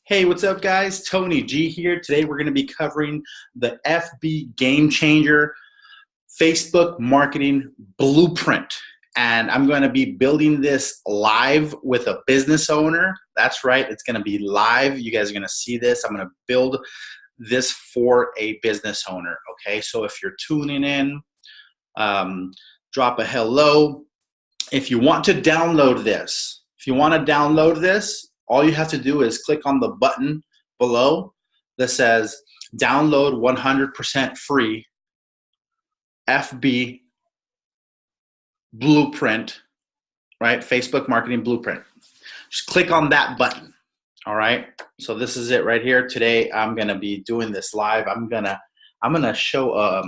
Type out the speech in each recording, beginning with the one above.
Hey, what's up, guys? Tony G here. Today we're going to be covering the FB Game Changer Facebook Marketing Blueprint. And I'm going to be building this live with a business owner. That's right, it's going to be live. You guys are going to see this. I'm going to build this for a business owner. Okay, so if you're tuning in, drop a hello. If you want to download this, all you have to do is click on the button below that says download 100% free FB Blueprint, right? Facebook Marketing Blueprint. Just click on that button. All right. So this is it right here. Today I'm going to be doing this live. I'm gonna show a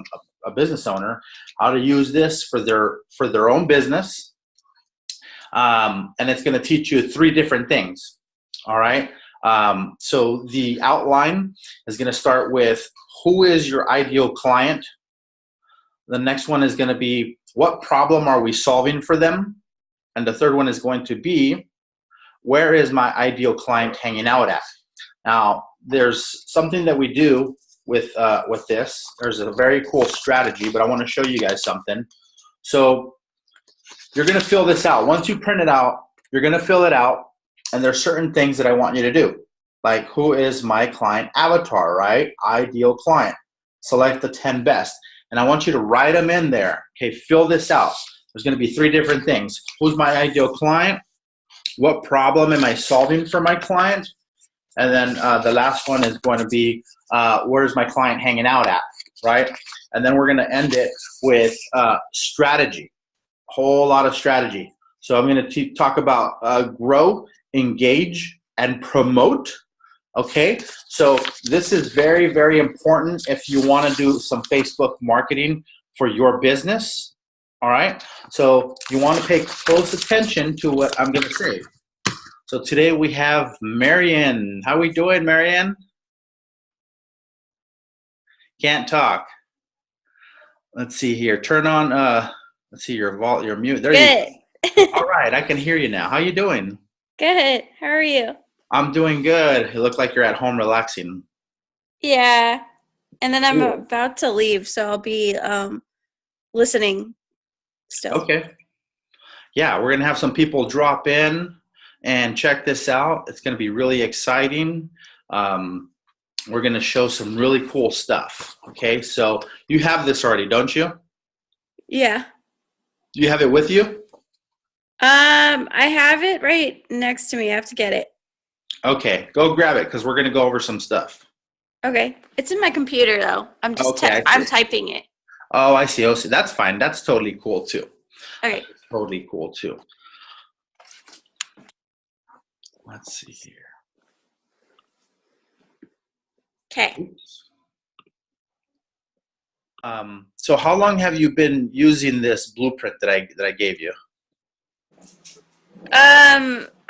business owner how to use this for their own business. And it's going to teach you 3 different things. All right. So the outline is going to start with who is your ideal client. The next one is going to be what problem are we solving for them? And the third one is going to be where is my ideal client hanging out at? Now, there's something that we do with this. There's a very cool strategy, but I want to show you guys something. So you're going to fill this out. Once you print it out, you're going to fill it out. And there's certain things that I want you to do, like who is my client avatar, right? Ideal client. Select the 10 best. And I want you to write them in there. Okay, fill this out. There's going to be 3 different things. Who's my ideal client? What problem am I solving for my client? And then the last one is going to be where's my client hanging out at, right? And then we're going to end it with strategy, a whole lot of strategy. So I'm going to talk about grow, engage, and promote. Okay, so this is very, very important if you want to do some Facebook marketing for your business. All right, so you want to pay close attention to what I'm going to say. So today we have Marianne. How we doing, Marianne? Can't talk. Let's see here. Turn on. Let's see your mute. There Good. you go. All right, I can hear you now. How you doing? Good. How are you? I'm doing good. You look like you're at home relaxing. Yeah. And then I'm Cool. about to leave, so I'll be listening still. Okay. Yeah, we're going to have some people drop in and check this out. It's going to be really exciting. We're going to show some really cool stuff. Okay, so you have this already, don't you? Yeah. You have it with you? I have it right next to me. I have to get it. Okay, go grab it because we're going to go over some stuff. Okay. It's in my computer though. I'm just Okay, I'm typing it. Oh, I see. Oh, see. That's fine. That's totally cool too. Okay. Totally cool too. Let's see here. Okay. So how long have you been using this blueprint that I gave you?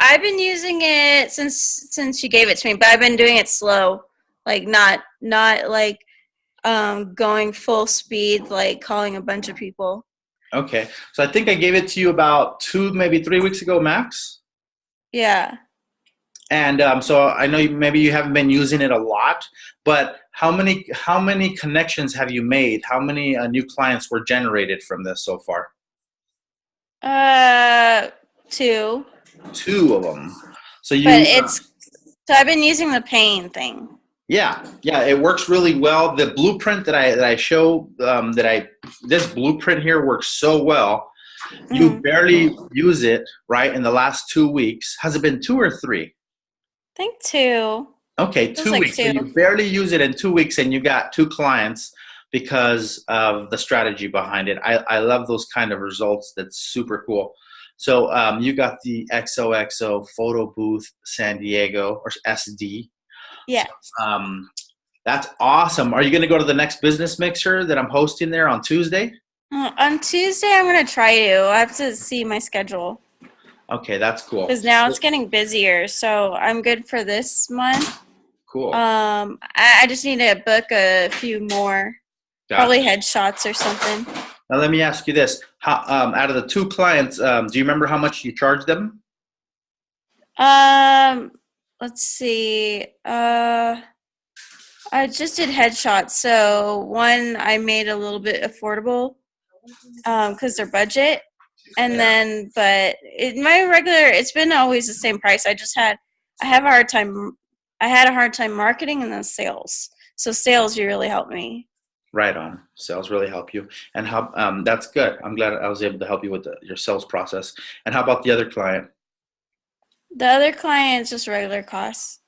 I've been using it since you gave it to me, but I've been doing it slow. Like not like going full speed, like calling a bunch of people. Okay, so I think I gave it to you about 2, maybe 3 weeks ago, max. Yeah. And so I know maybe you haven't been using it a lot, but how many connections have you made? How many new clients were generated from this so far? 2. 2 of them. So you. But so I've been using the pain thing. Yeah, it works really well. The blueprint that I show, this blueprint here works so well. You barely use it, right, in the last 2 weeks. Has it been 2 or 3? I think 2. Okay, 2 weeks. So you barely use it in 2 weeks, and you got 2 clients because of the strategy behind it. I love those kind of results. That's super cool. So you got the XOXO Photo Booth San Diego, or SD. Yeah. That's awesome. Are you going to go to the next business mixer that I'm hosting there on Tuesday? On Tuesday, I'm going to try to. I have to see my schedule. Okay, that's cool. Because now it's getting busier, so I'm good for this month. Cool. I just need to book a few more, probably headshots or something. Now let me ask you this: how, out of the 2 clients, do you remember how much you charged them? let's see. I just did headshots. So one I made a little bit affordable because they're budget. And then, but my regular, it's been always the same price. I have a hard time. I had a hard time marketing and then sales. So sales, you really helped me. Right on. Sales really help you, and how? That's good. I'm glad I was able to help you with your sales process. And how about the other client? The other client's just regular costs.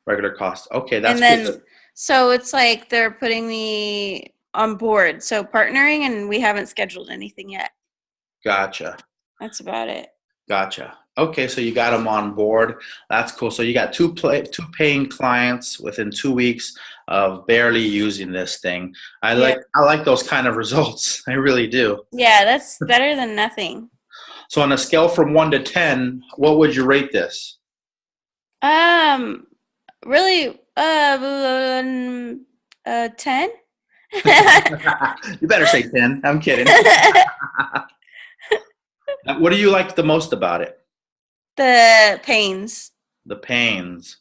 Regular cost. Okay, that's And cool. then, so it's like they're putting me on board. So partnering, and we haven't scheduled anything yet. Gotcha. That's about it. Gotcha. Okay, so you got them on board. That's cool. So you got two paying clients within 2 weeks of barely using this thing. Yeah. I like those kind of results. I really do. Yeah, that's better than nothing. So on a scale from 1 to 10, what would you rate this? Really, 10? You better say 10. I'm kidding. What do you like the most about it? The pains. The pains.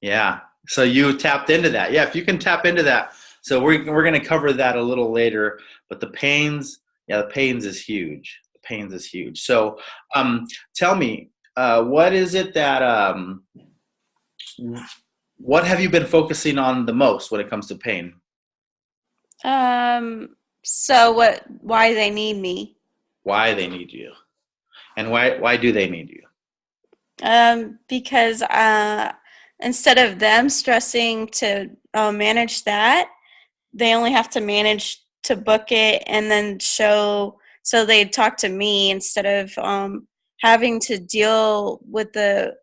Yeah. So you tapped into that. Yeah, if you can tap into that. So we're going to cover that a little later, but the pains, yeah, the pains is huge. The pains is huge. So tell me, what is it that what have you been focusing on the most when it comes to pain? So why they need me? Why they need you? And why do they need you? Because instead of them stressing to manage that, they only have to manage to book it and then show. So they talk to me instead of having to deal with the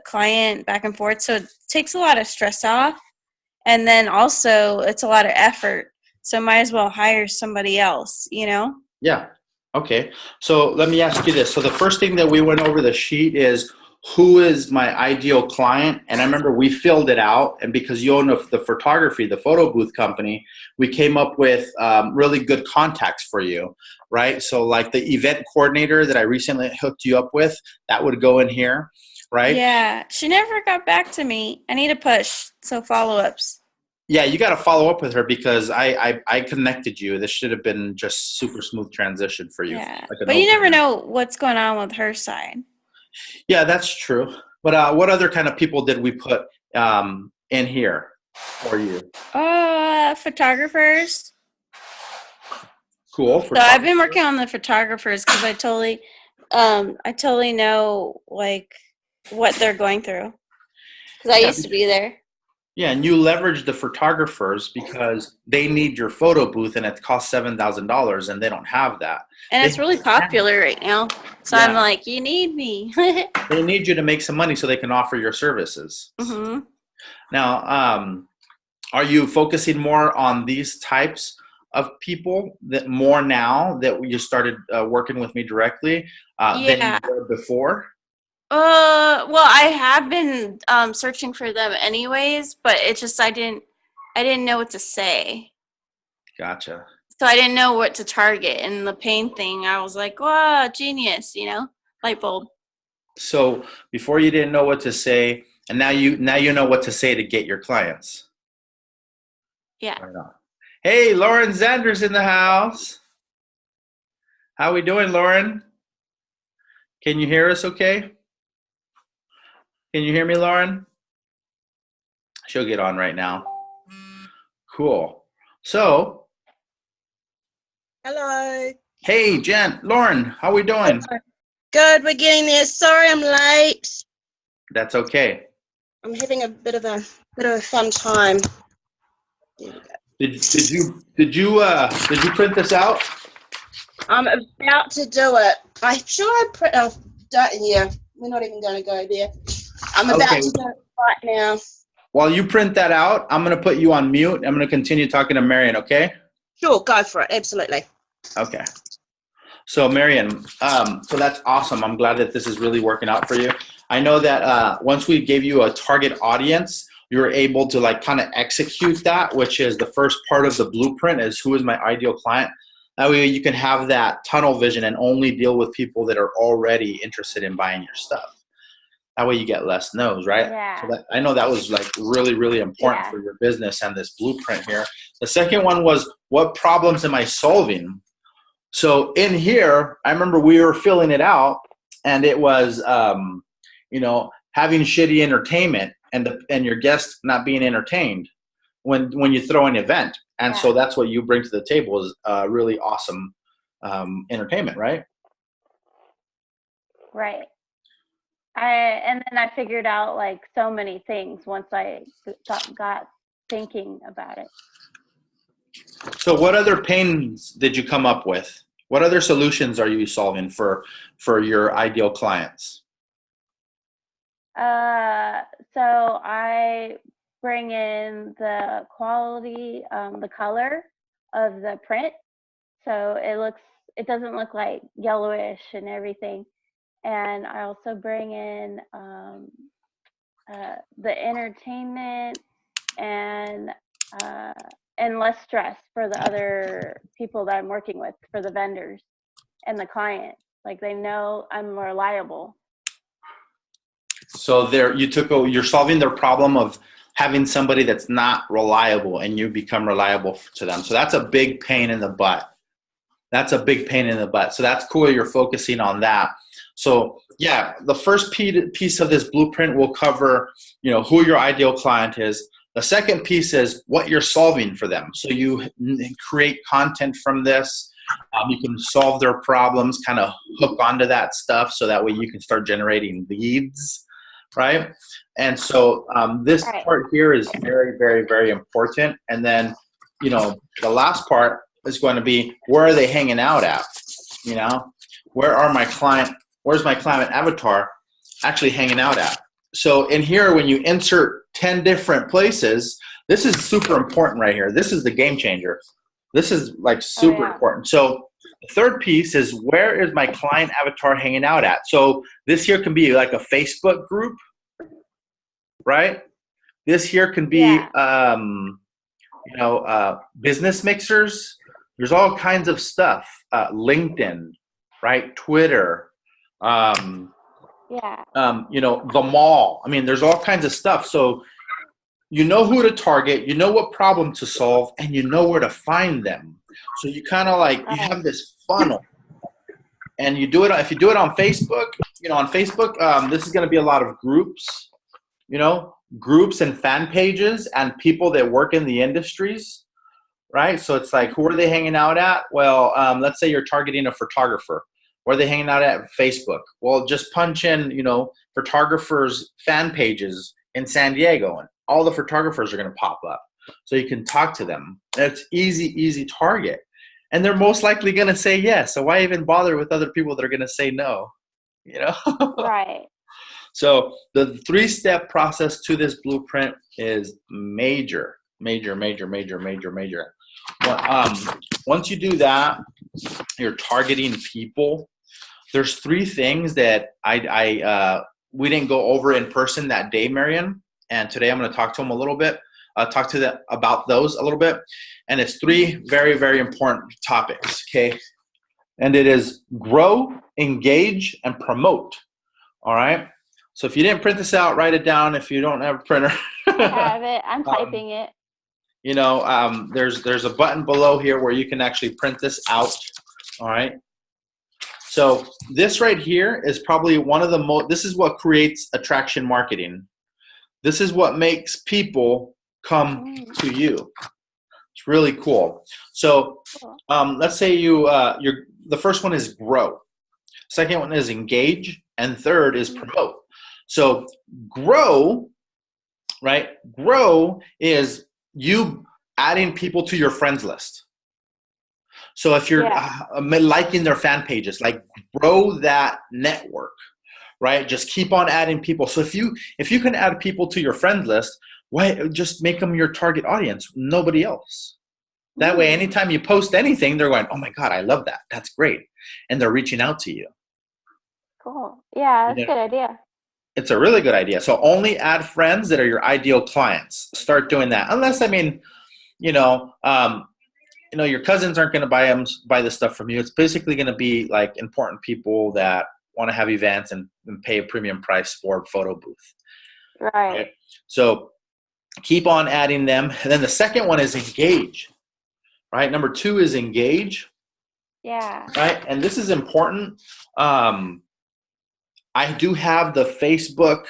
client back and forth. So it takes a lot of stress off, and then also it's a lot of effort. So might as well hire somebody else, you know? Yeah. Okay. So let me ask you this. So the first thing that we went over the sheet is who is my ideal client? And I remember we filled it out. And because you own the photography, the photo booth company, we came up with really good contacts for you, right? So like the event coordinator that I recently hooked you up with, that would go in here, right? Yeah, she never got back to me. I need a push. So follow-ups. Yeah, you got to follow up with her because I connected you. This should have been just super smooth transition for you. Yeah, Like a but you never no-brainer. know what's going on with her side. Yeah, that's true. But what other kind of people did we put in here for you? Photographers. Cool. So I've been working on the photographers because I totally know like what they're going through because I Yeah, used to be there. yeah, and you leverage the photographers because they need your photo booth, and it costs $7,000, and they don't have that. And They it's really popular right now. So I'm yeah, like, you need me. they need you to make some money so they can offer your services. hmm Now, are you focusing more on these types of people that more now that you started working with me directly than you Yeah. were before? Well, I have been searching for them anyways, but it's just I didn't know what to say. Gotcha. So I didn't know what to target. And the pain thing, I was like, wow, genius, light bulb. So before you didn't know what to say, and now you know what to say to get your clients. Yeah. Right on. Hey, Lauren Zanders in the house. How we doing, Lauren? Can you hear us okay? Can you hear me, Lauren? She'll get on right now. Cool. So, Hello. hey, Jen, Lauren, how we doing? Good, we're getting there. Sorry I'm late. That's okay. I'm having a bit of a fun time. There we go. Did you print this out? I'm about to do it. I'm sure yeah, we're not even going to go there. I'm about Okay. to do it right now. While you print that out, I'm going to put you on mute. I'm going to continue talking to Marion, okay? Sure, go for it. Absolutely. Okay. So Marion, so that's awesome. I'm glad that this is really working out for you. I know that once we gave you a target audience, you were able to like kind of execute that, which is the first part of the blueprint is who is my ideal client. That way you can have that tunnel vision and only deal with people that are already interested in buying your stuff. That way you get less no's, right? Yeah. So that, I know that was like really, really important for your business and this blueprint here. The second one was, what problems am I solving? So in here, I remember we were filling it out, and it was, you know, having shitty entertainment and your guests not being entertained when you throw an event. And so that's what you bring to the table is really awesome entertainment, right? Right. And then I figured out like so many things once I got thinking about it. So what other pains did you come up with? What other solutions are you solving for your ideal clients? So I bring in the quality, the color of the print. So it doesn't look like yellowish and everything. And I also bring in the entertainment and less stress for the other people that I'm working with, for the vendors and the client. Like they know I'm reliable. So you're solving their problem of having somebody that's not reliable, and you become reliable to them. So that's a big pain in the butt. That's a big pain in the butt. So that's cool. You're focusing on that. So yeah, the first piece of this blueprint will cover, you know, who your ideal client is. The second piece is what you're solving for them. So you create content from this. You can solve their problems, kind of hook onto that stuff, so that way you can start generating leads, right? And so this part here is very, very, very important. And then, you know, the last part is going to be, where are they hanging out at? You know, where's my client avatar actually hanging out at? So in here, when you insert 10 different places, this is super important right here. This is the game changer. This is like super important. So the third piece is, where is my client avatar hanging out at? So this here can be like a Facebook group, right? This here can be, you know, business mixers. There's all kinds of stuff. LinkedIn, right? Twitter, you know, the mall. I mean, there's all kinds of stuff. So you know who to target, you know what problem to solve, and you know where to find them. So you kind of like, you have this funnel. And you do it, if you do it on Facebook, you know, on Facebook, this is going to be a lot of groups, you know, groups and fan pages and people that work in the industries, right? So it's like, who are they hanging out at? Well, let's say you're targeting a photographer. Where are they hanging out at? Facebook. Well, just punch in, you know, photographers' fan pages in San Diego, and all the photographers are going to pop up. So you can talk to them. It's easy target. And they're most likely going to say yes. So why even bother with other people that are going to say no? You know? Right. So the 3-step process to this blueprint is major. Once you do that, you're targeting people. There's 3 things that we didn't go over in person that day, Marion. And today I'm going to talk to them a little bit. Talk to them about those a little bit. And it's 3 very, very important topics, okay? And it is grow, engage, and promote, all right? So if you didn't print this out, write it down if you don't have a printer. I have it. I'm typing it. You know, there's a button below here where you can actually print this out, all right? So this right here is probably one of the this is what creates attraction marketing. This is what makes people come to you. It's really cool. So let's say the first one is grow. Second one is engage. And third is promote. So grow, right? Grow is you adding people to your friends list. So if you're liking their fan pages, like grow that network, right? Just keep on adding people. So if you can add people to your friend list, why just make them your target audience, nobody else. That way, anytime you post anything, they're going, oh my God, I love that. That's great. And they're reaching out to you. Cool. Yeah, that's a good idea. It's a really good idea. So only add friends that are your ideal clients. Start doing that. Unless, I mean, your cousins aren't going to buy this stuff from you. It's basically going to be like important people that want to have events and pay a premium price for a photo booth. Right. So keep on adding them. And then the second one is engage, right? Number 2 is engage. Yeah. Right. And this is important. I do have the Facebook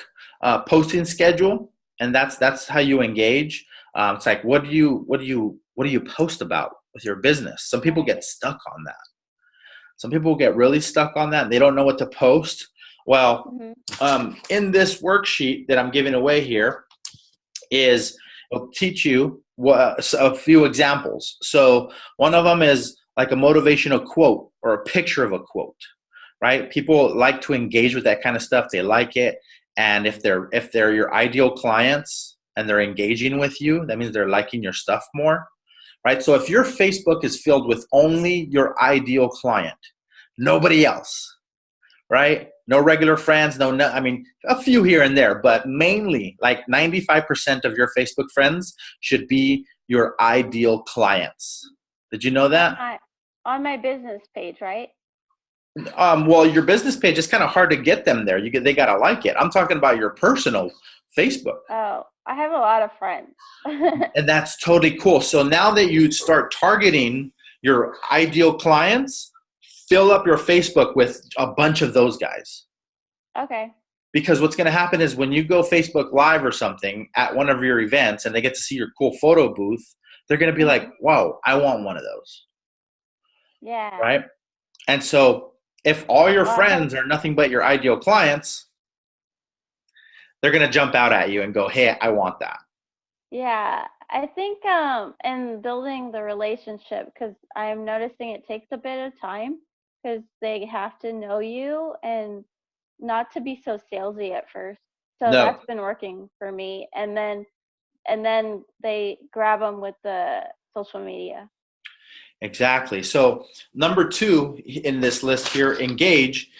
posting schedule, and that's how you engage. It's like, what do you post about with your business? Some people get stuck on that. Some people get really stuck on that. And they don't know what to post. Well, in this worksheet that I'm giving away here it'll teach you a few examples. So one of them is like a motivational quote or a picture of a quote. Right? People like to engage with that kind of stuff. They like it. And if they're your ideal clients and they're engaging with you, that means they're liking your stuff more. Right? So if your Facebook is filled with only your ideal client, nobody else, right? No regular friends, I mean, a few here and there, but mainly like 95% of your Facebook friends should be your ideal clients. Did you know that? On my business page, right? Well, your business page is kind of hard to get them there. They gotta like it. I'm talking about your personal Facebook. Oh, I have a lot of friends. And that's totally cool. So now that you start targeting your ideal clients, fill up your Facebook with a bunch of those guys. Okay. Because what's going to happen is when you go Facebook Live or something at one of your events and they get to see your cool photo booth, they're going to be like, "Whoa, I want one of those." Yeah. Right? And so if all your friends are nothing but your ideal clients, they're going to jump out at you and go, "Hey, I want that." Yeah. I think in building the relationship, because I'm noticing it takes a bit of time because they have to know you and not to be so salesy at first. So that's been working for me. And then they grab them with the social media. Exactly. So number 2 in this list here, engage,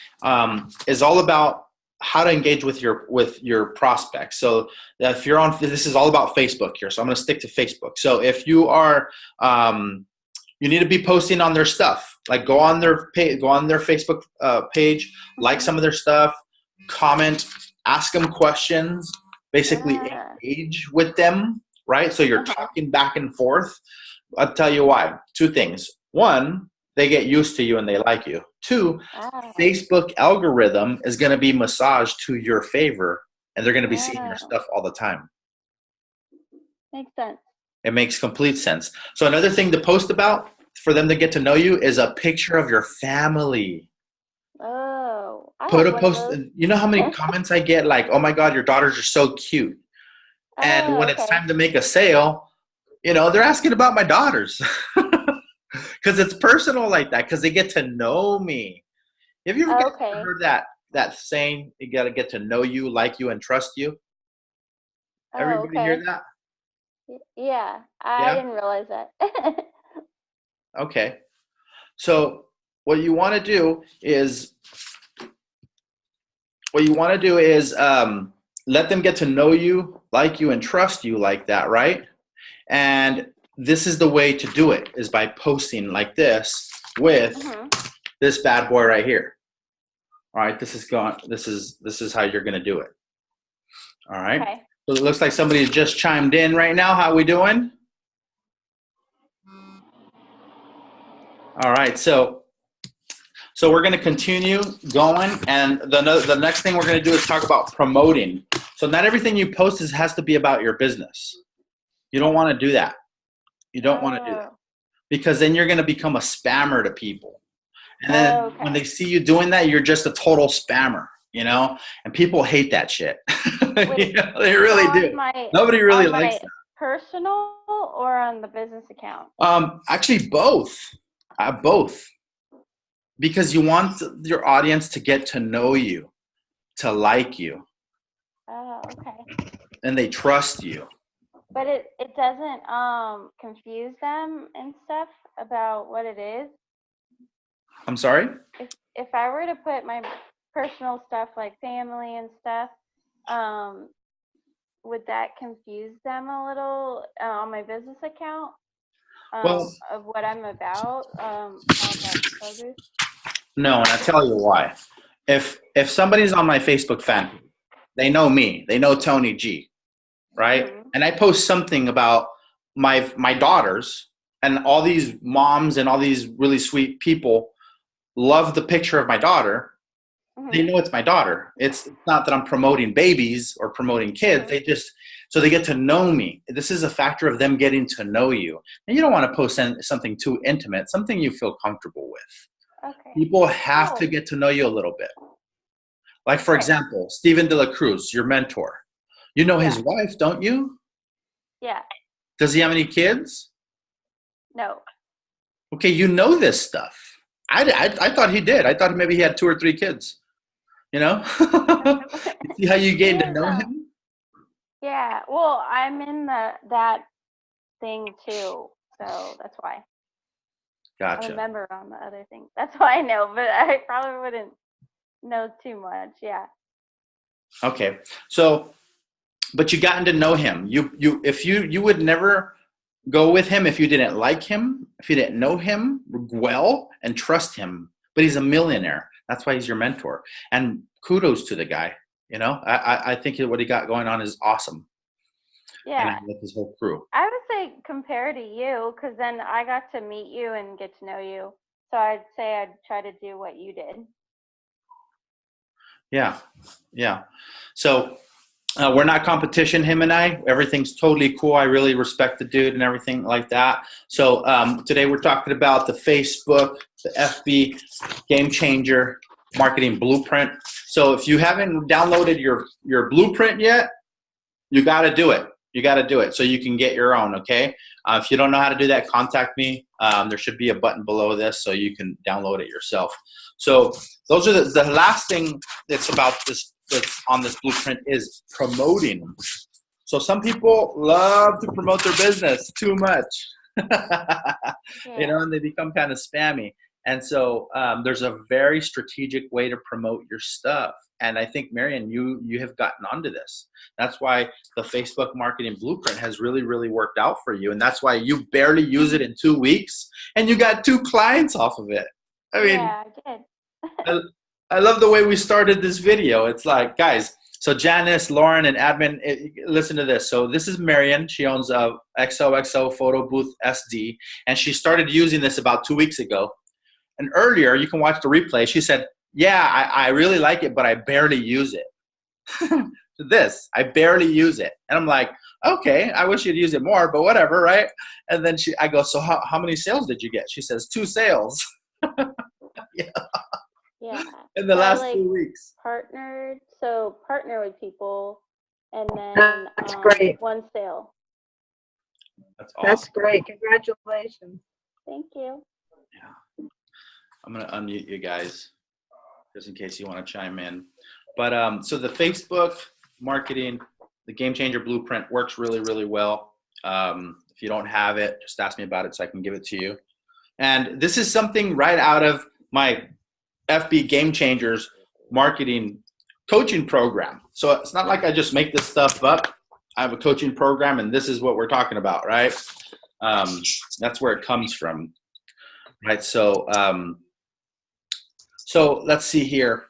is all about how to engage with your prospects. So if you're on, this is all about Facebook here. So I'm going to stick to Facebook. So if you are, you need to be posting on their stuff. Like go on their page, go on their Facebook page, like some of their stuff, comment, ask them questions, basically engage with them, right? So you're talking back and forth. I'll tell you why. 2 things. 1, they get used to you and they like you. 2, Facebook algorithm is going to be massaged to your favor, and they're going to be seeing your stuff all the time. Makes sense. It makes complete sense. So another thing to post about for them to get to know you is a picture of your family. Oh, Put a post. You know how many comments I get? Like, "Oh my God, your daughters are so cute." And when it's time to make a sale, they're asking about my daughters because it's personal like that, because they get to know me. Have you ever heard that saying, you got to get to know you, like you, and trust you? Everybody hear that? Yeah, I didn't realize that. Okay. So what you want to do is let them get to know you, like you, and trust you like that, right? And this is the way to do it, is by posting like this with this bad boy right here. All right, this is how you're going to do it. All right. Okay. So it looks like somebody just chimed in right now. How we doing? All right, so we're going to continue going, and the next thing we're going to do is talk about promoting. So not everything you post has to be about your business. You don't want to do that. You don't want to do that, because then you're going to become a spammer to people. And then when they see you doing that, you're just a total spammer, and people hate that shit. Wait, they really do. Nobody really likes that. Personal or on the business account? Actually, both. Both. Because you want your audience to get to know you, to like you. Oh, okay. And they trust you. But it doesn't confuse them and stuff about what it is? I'm sorry? If I were to put my personal stuff like family and stuff, would that confuse them a little on my business account of what I'm about? No, and I'll tell you why. if somebody's on my Facebook fan, they know me. They know Tony G, right? Mhm. And I post something about my daughters, and all these moms and all these really sweet people love the picture of my daughter. They Mhm. know it's my daughter. It's not that I'm promoting babies or promoting kids. Mhm. So they get to know me. This is a factor of them getting to know you. And you don't want to post something too intimate, something you feel comfortable with. Okay. People have to Cool. get to know you a little bit. Like, for Okay. example, Stephen De La Cruz, your mentor. You know his Yeah. wife, don't you? Yeah. Does he have any kids? No. Okay, you know this stuff. I thought he did. I thought maybe he had 2 or 3 kids. You know? You see how you He getting to is, know him? yeah. Well, I'm in that thing too, so that's why. I'm a Gotcha. member on the other thing. That's why I know, but I probably wouldn't know too much. Yeah. Okay. So, but you gotten to know him. If you would never go with him if you didn't like him, if you didn't know him well and trust him. But he's a millionaire. That's why he's your mentor. And kudos to the guy. You know, I think what he got going on is awesome. And I Yeah. like his whole crew. I would say compare to you, because then I got to meet you and get to know you. So I'd say I'd try to do what you did. Yeah. Yeah. So we're not competition, him and I. Everything's totally cool. I really respect the dude and everything like that. So today we're talking about the Facebook, the FB Game Changer Marketing Blueprint. So if you haven't downloaded your blueprint yet, you got to do it. You got to do it so you can get your own, okay? If you don't know how to do that, contact me. There should be a button below this so you can download it yourself. So those are the last thing that's about this, that's on this blueprint, is promoting them. So some people love to promote their business too much, you know, and they become kind of spammy. And so there's a very strategic way to promote your stuff. And I think, Marian, you have gotten onto this. That's why the Facebook marketing blueprint has really, really worked out for you. And that's why you barely use it in 2 weeks and you got 2 clients off of it. I mean, Yeah, I did. I love the way we started this video. It's like, guys, so Janice, Lauren, and admin, listen to this. So this is Marian. She owns a XOXO Photo Booth SD, and she started using this about 2 weeks ago. And earlier, you can watch the replay, she said, yeah, I really like it, but I barely use it. I barely use it. And I'm like, okay, I wish you'd use it more, but whatever, right? And then I go, so how many sales did you get? She says, 2 sales. Yeah. Yeah. In the last 2 weeks. Partner with people, and then That's great. 1 sale. That's awesome. That's great. Congratulations. Thank you. Yeah. I'm going to unmute you guys just in case you want to chime in. But so the Facebook marketing, the Game Changer Blueprint works really, really well. If you don't have it, just ask me about it so I can give it to you. And this is something right out of my FB Game Changers marketing coaching program. So it's not like I just make this stuff up. I have a coaching program and this is what we're talking about, right? That's where it comes from, right? So, so let's see here.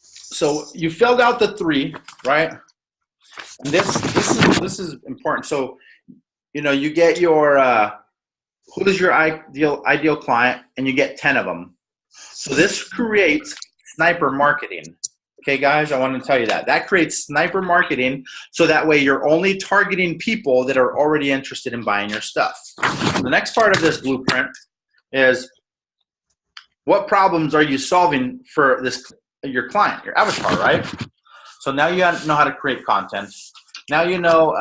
So you filled out the 3, right? And this is important. So, you know, you get your who is your ideal client, and you get 10 of them. So this creates sniper marketing. Okay, guys, I want to tell you that creates sniper marketing. So that way you're only targeting people that are already interested in buying your stuff. The next part of this blueprint is, what problems are you solving for your client, your avatar, right? So now you know how to create content. Now you know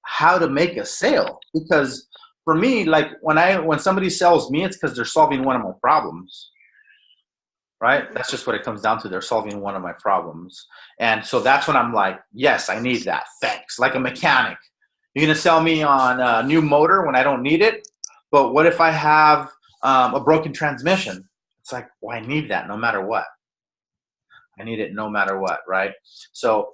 how to make a sale. Because for me, like when somebody sells me, it's because they're solving one of my problems, right? That's just what it comes down to. They're solving one of my problems. And so that's when I'm like, yes, I need that. Thanks. Like a mechanic. You're going to sell me on a new motor when I don't need it. But what if I have a broken transmission? It's like, well, I need that no matter what. I need it no matter what, right? So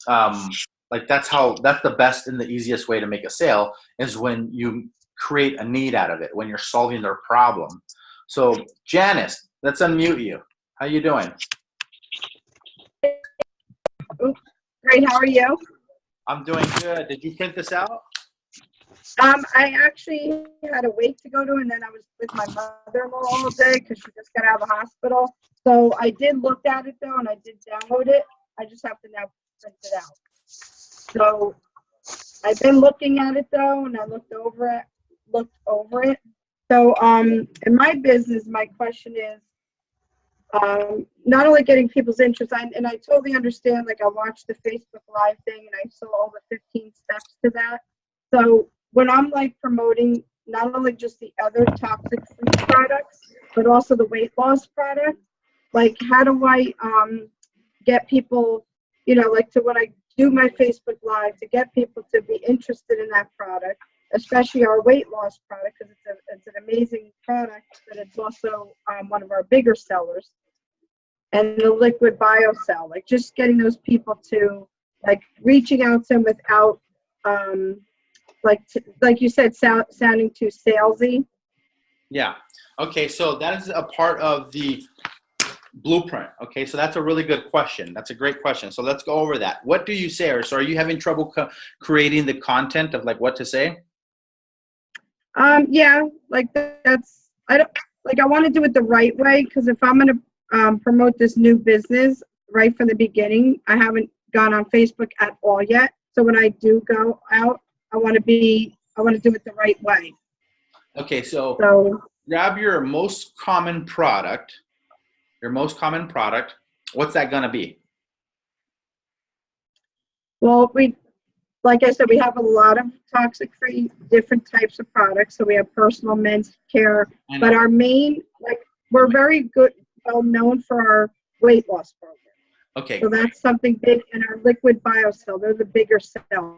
like that's the best and the easiest way to make a sale, is when you create a need out of it, when you're solving their problem. So Janice, let's unmute you. How you doing? Great, how are you? I'm doing good. Did you print this out? I actually had a wake to go to, and then I was with my mother-in-law all day because she just got out of the hospital. So I did look at it though, and I did download it. I just have to now print it out. So I've been looking at it though, and I looked over it. So in my business, my question is not only getting people's interest, and I totally understand. Like I watched the Facebook Live thing, and I saw all the 15 steps to that. So when I'm like promoting not only just the other toxic-free products, but also the weight loss product, like how do I get people, like to when I do my Facebook Live, to get people to be interested in that product, especially our weight loss product, because it's an amazing product, but it's also one of our bigger sellers. And the liquid biocell, like just getting those people to like reaching out to them without like you said, sounding too salesy. Yeah. Okay, so that is a part of the blueprint. Okay, so that's a really good question. That's a great question. So let's go over that. What do you say? Or so are you having trouble creating the content of like what to say? Yeah, like that's, I want to do it the right way, because if I'm going to promote this new business right from the beginning, I haven't gone on Facebook at all yet. So when I do go out, I want to do it the right way. Okay, so grab your most common product. What's that going to be? Well, like I said, we have a lot of toxic-free different types of products. So we have personal, men's care, but our main, we're very good, well known for our weight loss program. Okay. So that's something big, in our liquid biocell. They're the bigger sellers.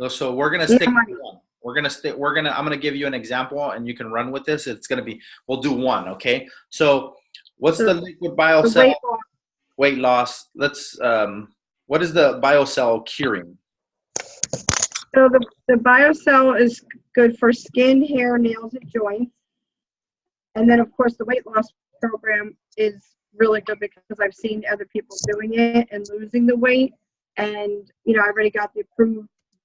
So we're gonna stick with one. I'm gonna give you an example, and you can run with this. We'll do one. Okay. So what's the liquid biocell? Weight loss. What is the biocell curing? So the biocell is good for skin, hair, nails, and joints. And then of course the weight loss program is really good because I've seen other people doing it and losing the weight. And I already got the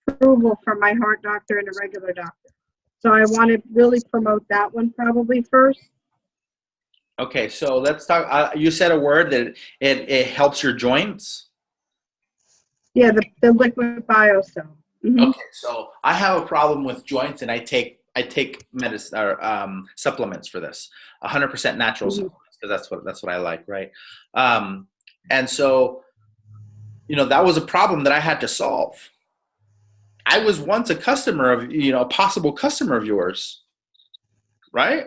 approval from my heart doctor and a regular doctor. So I want to really promote that one probably first. Okay, so let's talk. You said a word that it helps your joints. Yeah, the liquid biocell. Mm-hmm. Okay, so I have a problem with joints, and I take medicine or supplements for this. 100% natural supplements, because that's what I like, right? And so that was a problem that I had to solve. I was once a customer of, a possible customer of yours, right?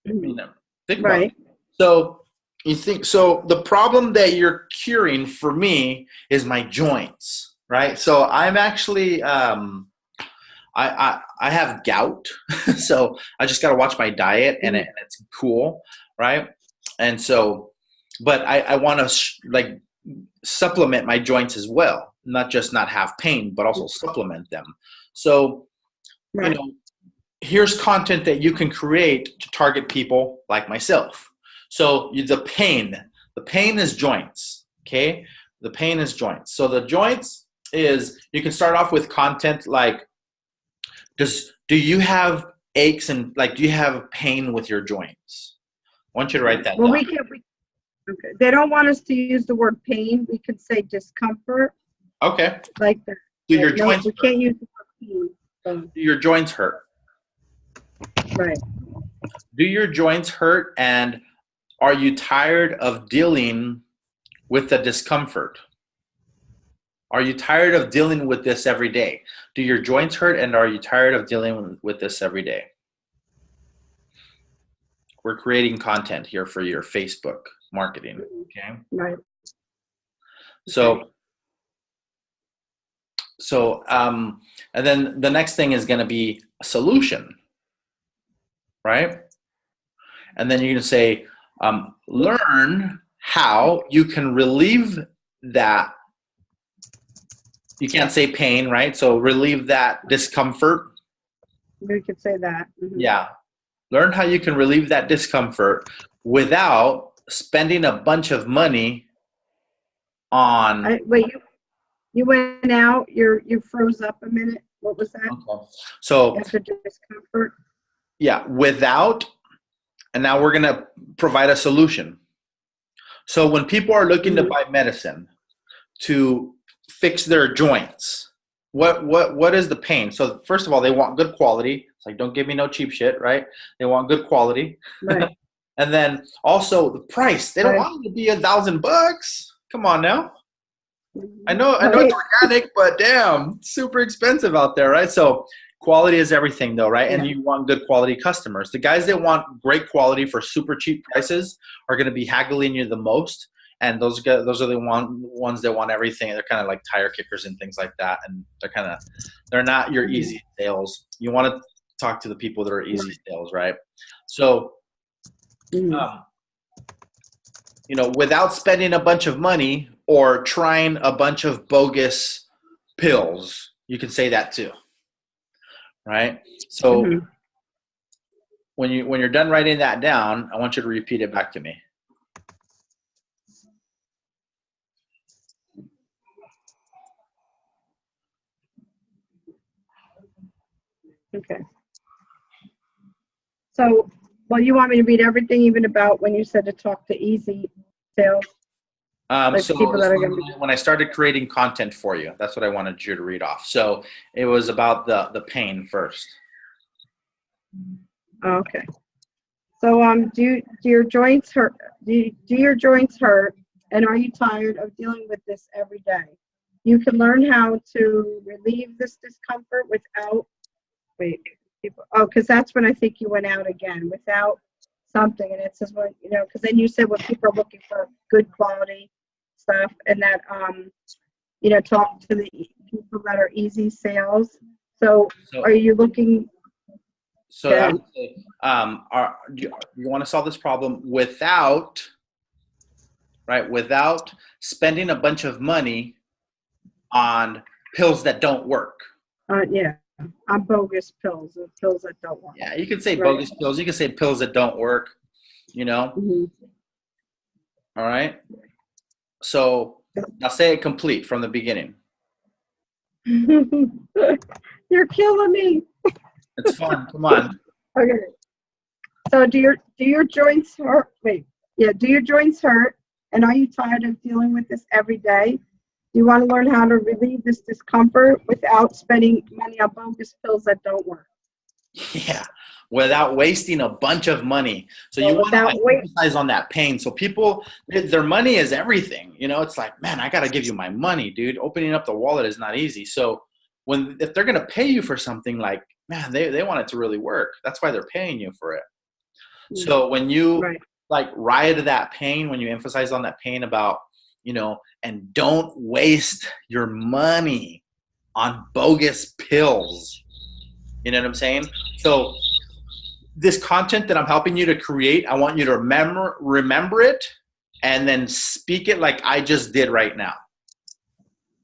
Think about it. So the problem that you're curing for me is my joints, right? So I'm actually, I have gout, so I just got to watch my diet, and it's cool, right? And so, but I want to supplement my joints as well, not just not have pain, but also supplement them. So, here's content that you can create to target people like myself. So the pain is joints, okay? The pain is joints. So the joints is, you can start off with content like, do you have aches and do you have pain with your joints? I want you to write that down. Okay. They don't want us to use the word pain. We could say discomfort. Okay. Like that. Do your joints? We can't use the word pain. Do your joints hurt? Right. Do your joints hurt, and are you tired of dealing with the discomfort? Are you tired of dealing with this every day? Do your joints hurt, and are you tired of dealing with this every day? We're creating content here for your Facebook marketing, okay? Right. So, and then the next thing is going to be a solution, right? And then you're going to say, learn how you can relieve that. You can't say pain, right? So relieve that discomfort. We could say that. Mm-hmm. Yeah. Learn how you can relieve that discomfort without spending a bunch of money on. Wait, you went out. You froze up a minute. What was that? Okay. So After discomfort. yeah, without, and now we're gonna provide a solution. So when people are looking to buy medicine to fix their joints, what is the pain? So first of all, they want good quality. It's like, don't give me no cheap shit, right? They want good quality. Right. And then also the price. They don't want it to be $1,000. Come on now. I know it's organic, but damn, super expensive out there, right? So quality is everything though, right? And you want good quality customers. The guys that want great quality for super cheap prices are going to be haggling you the most. And those are the ones that want everything. They're kind of like tire kickers and things like that. And they're not your easy sales. You want to talk to the people that are easy sales, right? So, without spending a bunch of money or trying a bunch of bogus pills, you can say that too, right? So when you're done writing that down, I want you to repeat it back to me. Okay. So, you want me to read everything, even about when you said to talk to easy sales? People that are going to be. When I started creating content for you, that's what I wanted you to read off. So it was about the pain first. Okay. So, do your joints hurt? Do your joints hurt? And are you tired of dealing with this every day? You can learn how to relieve this discomfort without. Wait. Because that's when I think you went out again, without something. And it says, because then you said when people are looking for good quality stuff, and that, talk to the people that are easy sales. So are you looking? So you want to solve this problem without spending a bunch of money on pills that don't work. On bogus pills that don't work. Yeah, you can say bogus pills. You can say pills that don't work, All right. So I'll say it complete from the beginning. You're killing me. It's fun. Come on. Okay. So do your joints hurt? Do your joints hurt? And are you tired of dealing with this every day? Do you want to learn how to relieve this discomfort without spending money on bogus pills that don't work? Yeah, without wasting a bunch of money. So you want to emphasize on that pain. So people, their money is everything. It's like, man, I got to give you my money, dude. Opening up the wallet is not easy. So if they're going to pay you for something, like, man, they want it to really work. That's why they're paying you for it. So when you ride that pain, when you emphasize on that pain about, and don't waste your money on bogus pills. You know what I'm saying? So this content that I'm helping you to create, I want you to remember it and then speak it like I just did right now.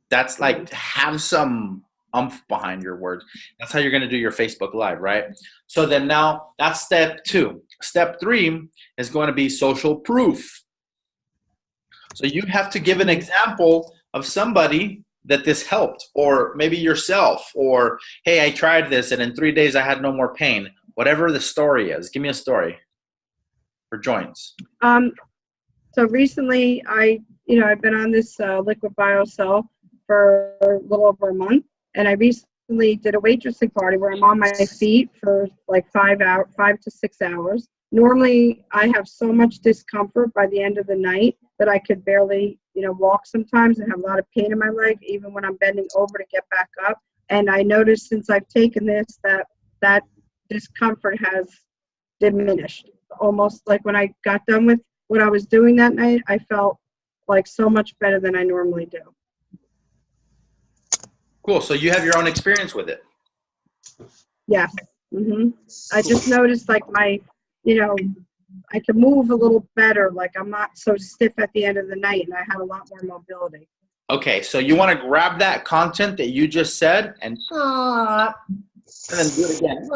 That's like, have some oomph behind your words. That's how you're going to do your Facebook Live, right? So then now that's step 2. Step 3 is going to be social proof. So you have to give an example of somebody that this helped, or maybe yourself, or, hey, I tried this and in 3 days I had no more pain. Whatever the story is, give me a story for joints. So recently I've been on this liquid biocell for a little over a month, and I recently did a waitressing party where I'm on my feet for like 5 to 6 hours. Normally I have so much discomfort by the end of the night that I could barely, walk sometimes, and have a lot of pain in my leg, even when I'm bending over to get back up. And I noticed since I've taken this that discomfort has diminished. Almost like when I got done with what I was doing that night, I felt like so much better than I normally do. Cool. So you have your own experience with it. Yes. I just noticed like my, I can move a little better. Like I'm not so stiff at the end of the night, and I have a lot more mobility. Okay. So you want to grab that content that you just said and then do it again.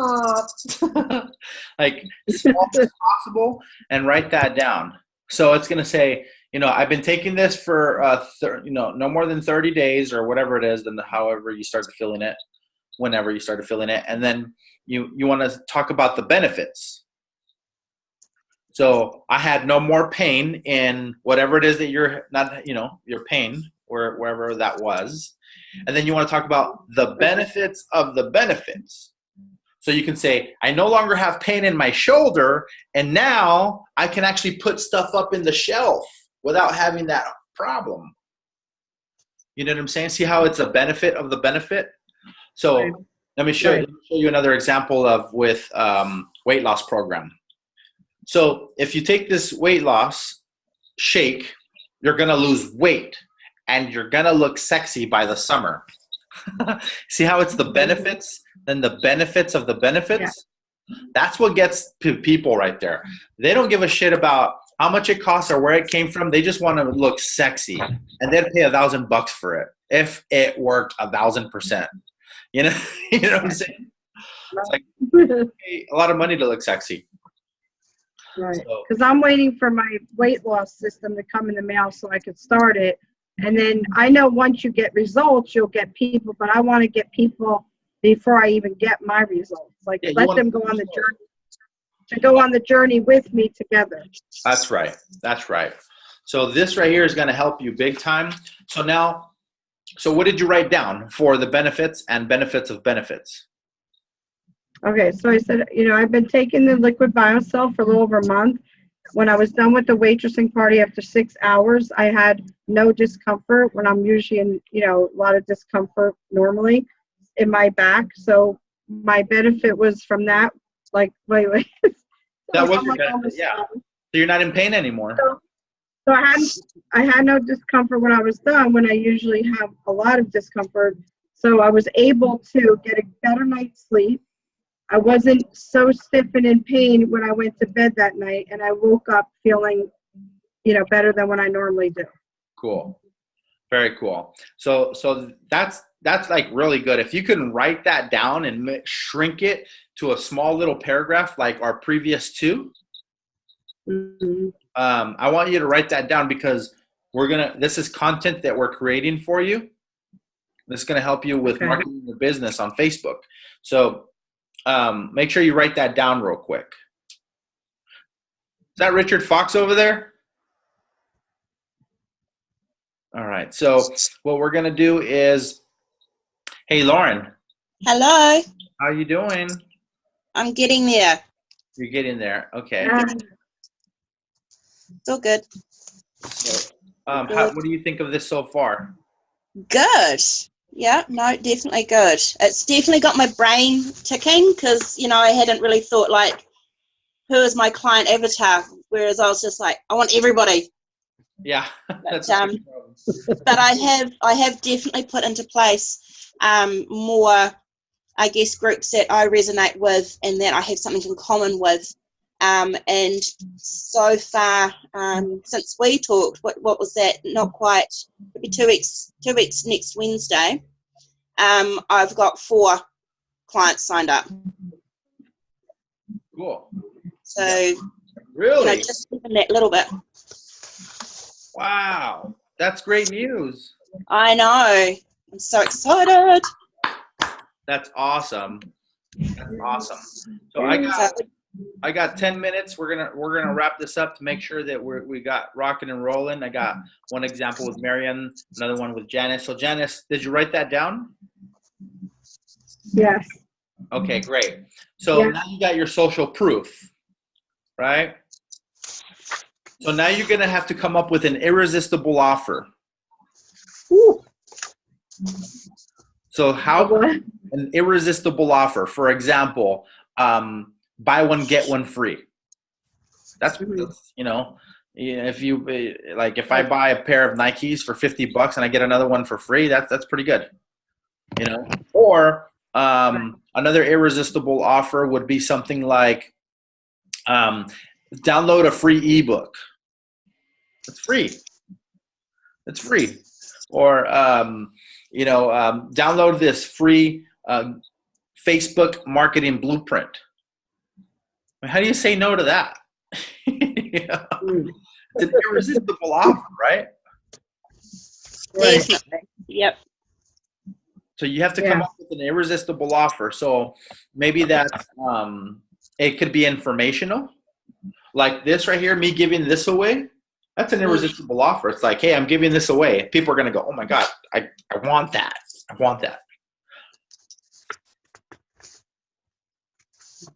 Like small as possible, and write that down. So it's going to say, I've been taking this for, no more than 30 days or whatever it is, then however you started filling it, whenever you started filling it. And then you want to talk about the benefits. So I had no more pain in whatever it is that you're not, your pain, or wherever that was. And then you want to talk about the benefits of the benefits. So you can say, I no longer have pain in my shoulder, and now I can actually put stuff up in the shelf without having that problem. You know what I'm saying? See how it's a benefit of the benefit? So let me show you another example with weight loss program. So if you take this weight loss shake, you're going to lose weight, and you're going to look sexy by the summer. See how it's the benefits, then the benefits of the benefits? Yeah. That's what gets people right there. They don't give a shit about how much it costs or where it came from. They just want to look sexy, and they'd pay $1,000 for it if it worked 1,000%. You know what I'm saying? It's like pay a lot of money to look sexy. Right, because I'm waiting for my weight loss system to come in the mail so I could start it. And then I know once you get results, you'll get people, but I want to get people before I even get my results. Like, let them go on the journey, to go on the journey with me together. That's right. That's right. So this right here is going to help you big time. So what did you write down for the benefits and benefits of benefits? Okay, so I said, I've been taking the liquid BioCell for a little over a month. When I was done with the waitressing party after 6 hours, I had no discomfort when I'm usually in, a lot of discomfort normally in my back. So my benefit was from that, like, wait. That was your benefit, yeah. So you're not in pain anymore. So I had no discomfort when I was done, when I usually have a lot of discomfort. So I was able to get a better night's sleep. I wasn't so stiff and in pain when I went to bed that night, and I woke up feeling, better than what I normally do. Cool. Very cool. So that's like really good. If you can write that down and shrink it to a small little paragraph like our previous two, I want you to write that down, because this is content that we're creating for you. This is going to help you with marketing your business on Facebook. So make sure you write that down real quick. Is that Richard Fox over there? All right. So what we're going to do is, hey, Lauren. Hello. How you doing? I'm getting there. You're getting there. Okay. It's all good. So, what do you think of this so far? Good. Yeah, no, definitely good. It's definitely got my brain ticking, because, I hadn't really thought, like, who is my client avatar? Whereas I was just like, I want everybody. Yeah. But I have definitely put into place more, I guess, groups that I resonate with and that I have something in common with. And so far, since we talked, what was that? Not quite, it'll be 2 weeks next Wednesday. I've got 4 clients signed up. Cool. So, really, just even that little bit. Wow, that's great news. I know. I'm so excited. That's awesome. That's awesome. So I got 10 minutes. We're gonna wrap this up to make sure that we got rocking and rolling. I got one example with Marianne, another one with Janice. So Janice, did you write that down? Yes. Okay, great. So now you got your social proof, right? So now you're gonna have to come up with an irresistible offer. Ooh. So how an irresistible offer? For example, buy one get one free. That's if I buy a pair of Nikes for $50 and I get another one for free, that's pretty good. Or another irresistible offer would be something like download a free ebook. It's free. It's free. Or download this free Facebook marketing blueprint. How do you say no to that? It's an irresistible offer, right? Right. Definitely. Yep. So you have to come up with an irresistible offer. So maybe that's it could be informational, like this right here, me giving this away. That's an irresistible offer. It's like, hey, I'm giving this away. People are gonna go, oh my God, I want that. I want that.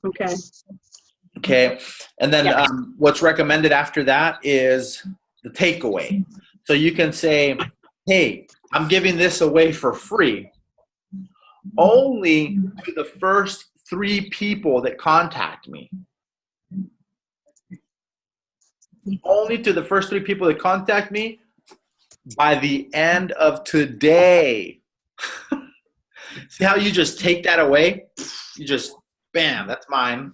Okay. Okay. And then what's recommended after that is the takeaway. So you can say, hey, I'm giving this away for free. Only to the first 3 people that contact me. Only to the first 3 people that contact me by the end of today. See how you just take that away? You just, bam, that's mine.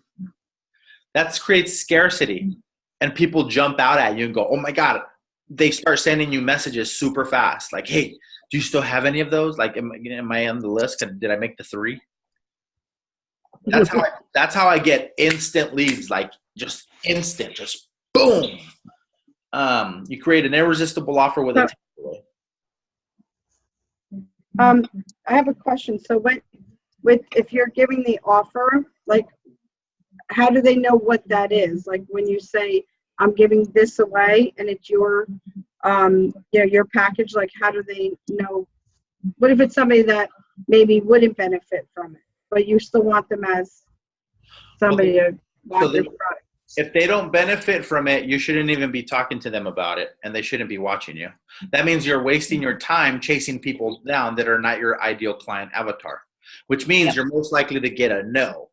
That creates scarcity. And people jump out at you and go, oh my God. They start sending you messages super fast. Like, hey, do you still have any of those? Like, am I on the list? Did I make the 3? That's how I get instant leads, like just instant, just boom. You create an irresistible offer with a takeaway. I have a question. So if you're giving the offer, like, how do they know what that is? Like when you say, I'm giving this away and it's your, your package, like how do they know? What if it's somebody that maybe wouldn't benefit from it, but you still want them as somebody to want your product? If they don't benefit from it, you shouldn't even be talking to them about it, and they shouldn't be watching you. That means you're wasting your time chasing people down that are not your ideal client avatar, which means you're most likely to get a no,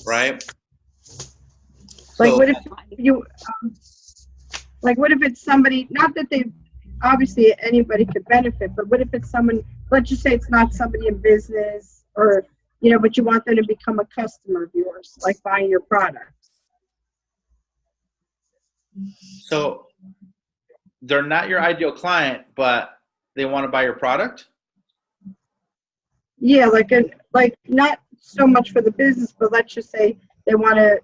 right? Like, So, what if you, like, what if it's somebody, not that they, obviously anybody could benefit, but what if it's someone, let's just say it's not somebody in business or, but you want them to become a customer of yours, like buying your product. So they're not your ideal client, but they want to buy your product? Yeah, like not so much for the business, but let's just say they want to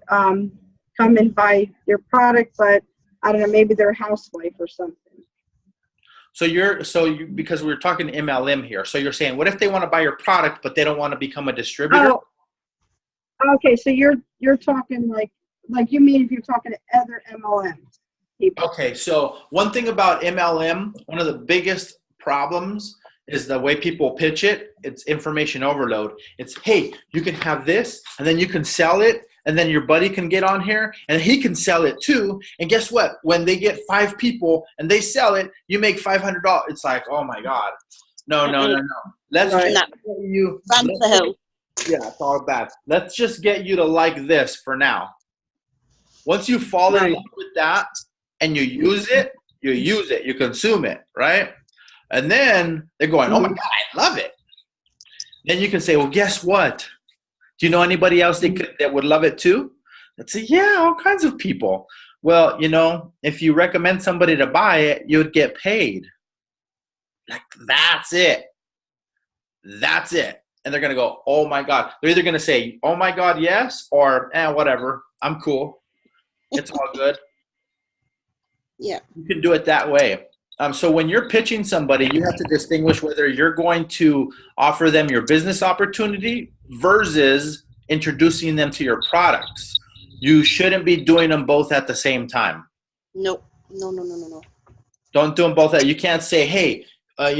come and buy your product, but I don't know, maybe they're a housewife or something. So because we're talking MLM here. So you're saying, what if they want to buy your product, but they don't want to become a distributor? Oh, okay. So you're talking like you mean if you're talking to other MLM people. Okay. So one thing about MLM, one of the biggest problems is the way people pitch it. It's information overload. It's, hey, you can have this and then you can sell it. And then your buddy can get on here and he can sell it too. And guess what? When they get 5 people and they sell it, you make $500. It's like, oh my God. No. Let's just get you. Run the hill. Yeah, it's all bad. Let's just get you to like this for now. Once you fall in love with that and you use it, you consume it, right? And then they're going, oh my God, I love it. Then you can say, well, guess what? Do you know anybody else that would love it too? I'd say, yeah, all kinds of people. Well, if you recommend somebody to buy it, you would get paid. Like, that's it. That's it. And they're going to go, oh my God. They're either going to say, oh my God, yes, or whatever. I'm cool. It's all good. Yeah. You can do it that way. So when you're pitching somebody, you have to distinguish whether you're going to offer them your business opportunity versus introducing them to your products. You shouldn't be doing them both at the same time. Nope. No. Don't do them both. You can't say, hey, I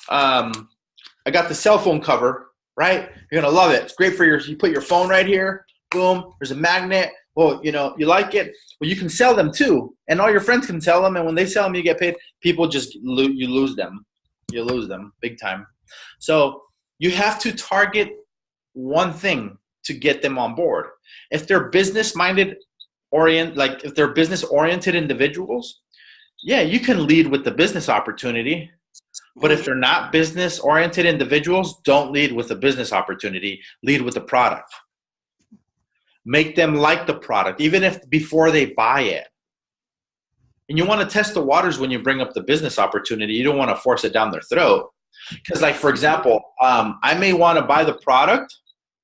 got the cell phone cover, right? You're going to love it. It's great for you put your phone right here. Boom. There's a magnet. Well, you like it. Well, you can sell them too. And all your friends can sell them. And when they sell them, you get paid. People just, you lose them. You lose them big time. So you have to target one thing to get them on board. If they're business-minded, if they're business-oriented individuals, yeah, you can lead with the business opportunity. But if they're not business-oriented individuals, don't lead with the business opportunity. Lead with the product. Make them like the product, even if before they buy it. And you want to test the waters when you bring up the business opportunity. You don't want to force it down their throat. Because, like, for example, I may want to buy the product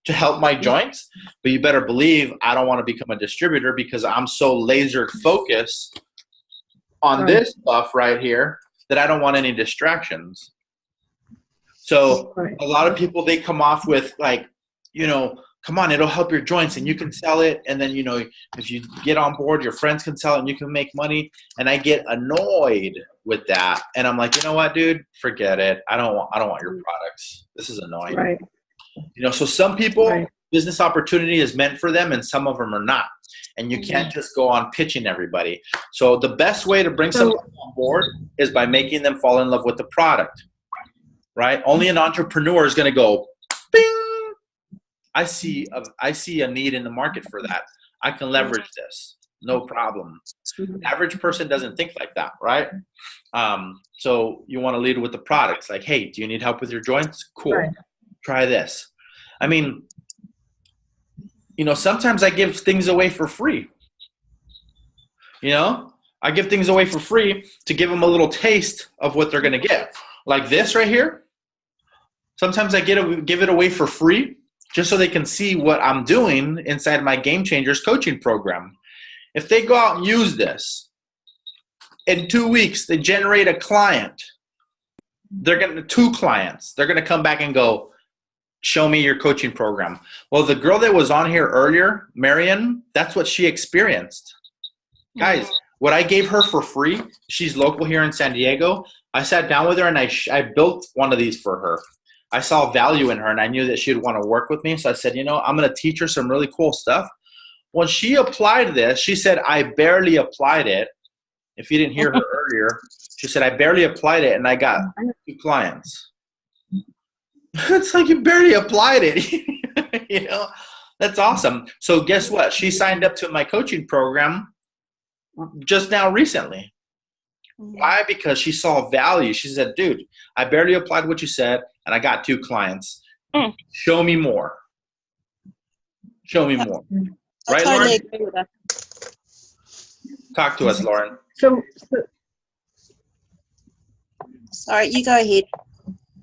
to help my joints, but you better believe I don't want to become a distributor because I'm so laser focused on Right. this stuff right here that I don't want any distractions. So Right. a lot of people, they come off with like, you know, come on, it'll help your joints and you can sell it. And then, you know, if you get on board, your friends can sell it and you can make money. And I get annoyed with that. And I'm like, you know what, dude, forget it. I don't want your products. This is annoying. Right. You know, so some people, Right. business opportunity is meant for them and some of them are not. And you can't just go on pitching everybody. So the best way to bring someone on board is by making them fall in love with the product, right? Only an entrepreneur is going to go, bing. I see a need in the market for that. I can leverage this. No problem. The average person doesn't think like that, right? So you want to lead with the products. Like, hey, do you need help with your joints? Cool. Right. Try this. I mean, you know, sometimes I give things away for free. You know, I give things away for free to give them a little taste of what they're going to get. Like this right here. Sometimes I give it away for free just so they can see what I'm doing inside my Game Changers coaching program. If they go out and use this, in 2 weeks, they generate a client. They're going to 2 clients. They're going to come back and go, show me your coaching program. Well, the girl that was on here earlier, Marion, that's what she experienced. Guys, what I gave her for free, she's local here in San Diego. I sat down with her and I built one of these for her. I saw value in her and I knew that she'd want to work with me. So I said, you know, I'm going to teach her some really cool stuff. When she applied this, she said, I barely applied it. If you didn't hear her earlier, she said, I barely applied it and I got 2 clients. It's like you barely applied it. You know, that's awesome. So guess what? She signed up to my coaching program just now recently. Why? Because she saw value. She said, dude, I barely applied what you said and I got 2 clients. Show me more. Show me more. I Right, totally Lauren? agree with that. Talk to us, Lauren. So Sorry, you go ahead.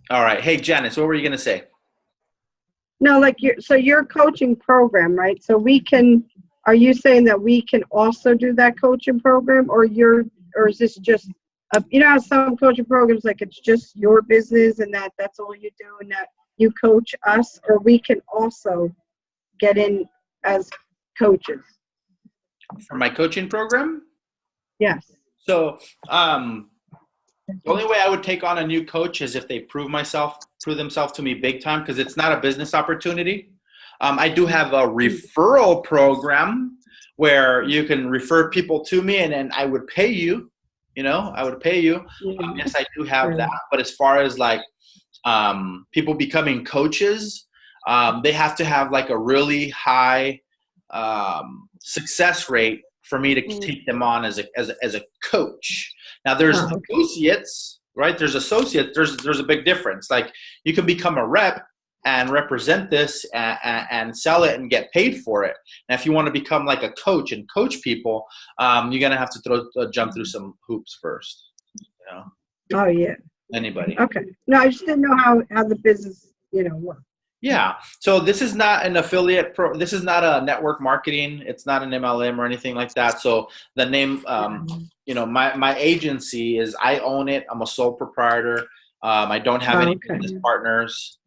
All right. Hey, Janice, what were you going to say? no, like your coaching program, right? So are you saying that we can also do that coaching program, or is this just you know how some coaching programs, like it's just your business and that's all you do and that you coach us, or we can also get in as coaches? For my coaching program? Yes. So the only way I would take on a new coach is if they prove themselves to me big time, because it's not a business opportunity. I do have a referral program where you can refer people to me and then I would pay you. You know, I would pay you. Yes, I do have that. But as far as like people becoming coaches, they have to have like a really high success rate for me to take them on as a coach. Now there's associates, right? There's associates. There's a big difference. Like you can become a rep and represent this and sell it and get paid for it. And if you want to become like a coach and coach people, you're gonna have to jump through some hoops first. You know? Oh yeah. Anybody? Okay. No, I just didn't know how the business, you know, worked. Yeah. So this is not an affiliate this is not a network marketing. It's not an MLM or anything like that. So the name, you know, my agency is, I own it. I'm a sole proprietor. I don't have any business partners.